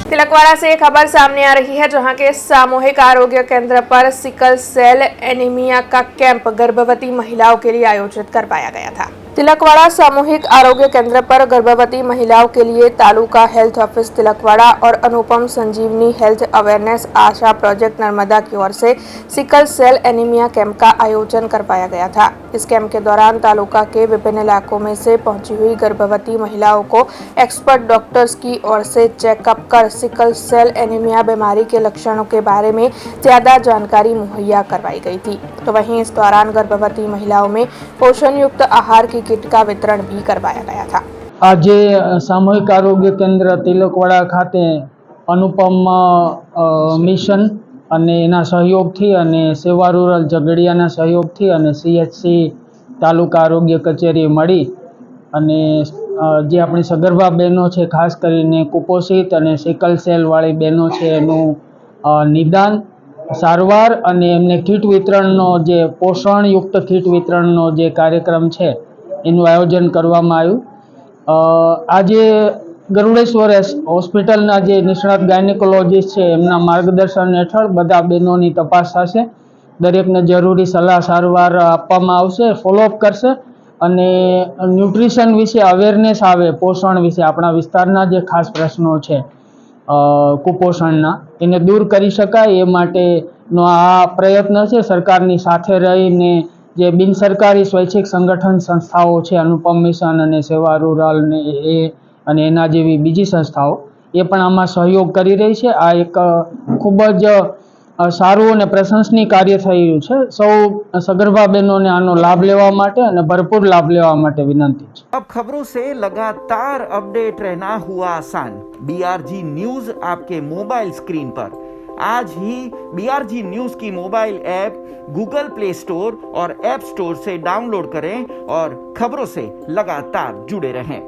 तिलकवाड़ा से एक खबर सामने आ रही है, जहां के सामूहिक आरोग्य केंद्र पर सिकल सेल एनीमिया का कैंप गर्भवती महिलाओं के लिए आयोजित करवाया गया था। तिलकवाड़ा सामूहिक आरोग्य केंद्र पर गर्भवती महिलाओं के लिए तालुका हेल्थ ऑफिस तिलकवाड़ा और अनुपम संजीवनी हेल्थ अवेयरनेस आशा प्रोजेक्ट नर्मदा की ओर से सिकल सेल एनीमिया कैंप का आयोजन करवाया गया था। इस कैंप के दौरान तालुका के विभिन्न इलाकों में से पहुंची हुई गर्भवती महिलाओं को एक्सपर्ट डॉक्टर्स की ओर से चेकअप कर सिकल सेल एनीमिया बीमारी के लक्षणों के बारे में ज्यादा जानकारी मुहैया करवाई गई थी। तो वहीं इस दौरान गर्भवती महिलाओं में पोषण युक्त आहार की किट का वितरण भी करवाया गया था। आज सामूहिक आरोग्य केंद्र तिलकवाड़ा खाते अनुपम मिशन અને એના સહયોગથી અને સેવા રૂરલ ઝઘડિયાના સહયોગથી અને CHC તાલુકા આરોગ્ય કચેરી મળી અને જે આપણી સગર્ભા બહેનો છે, ખાસ કરીને કુપોષિત અને સિકલ સેલવાળી બહેનો છે, એનું નિદાન સારવાર અને એમને કીટ વિતરણનો જે પોષણયુક્ત કીટ વિતરણનો જે કાર્યક્રમ છે એનું આયોજન કરવામાં આવ્યું। આજે ગરુડેશ્વર હોસ્પિટલના જે નિષ્ણાત ગાયનેકોલોજીસ્ટ છે એમના માર્ગદર્શન હેઠળ બધા બહેનોની તપાસ થશે, દરેકને જરૂરી સલાહ સારવાર આપવામાં આવશે, ફોલોઅપ કરશે અને ન્યુટ્રિશન વિશે અવેરનેસ આવે, પોષણ વિશે આપણા વિસ્તારના જે ખાસ પ્રશ્નો છે કુપોષણના એને દૂર કરી શકાય એ માટેનો આ પ્રયત્ન છે। સરકારની સાથે રહીને જે બિન સરકારી સ્વૈચ્છિક સંગઠન સંસ્થાઓ છે, અનુપમ મિશન અને સેવા રૂરલ ને એ અને એના જેવી બીજી સંસ્થાઓ એ પણ આમાં સહયોગ કરી રહી છે। આ એક ખૂબ જ સારું અને પ્રશંસનીય કાર્ય થઈ રહ્યું છે। સૌ સગર્ભા બહેનોને આનો લાભ લેવા માટે અને ભરપૂર લાભ લેવા માટે વિનંતી છે। अब खबरों से लगातार अपडेट रहना हुआ आसान। BRG न्यूज आपके मोबाइल स्क्रीन पर। आज ही BRG न्यूज की mobile app Google play store और ऐप स्टोर से डाउनलोड करें और खबरों से लगातार जुड़े रहें।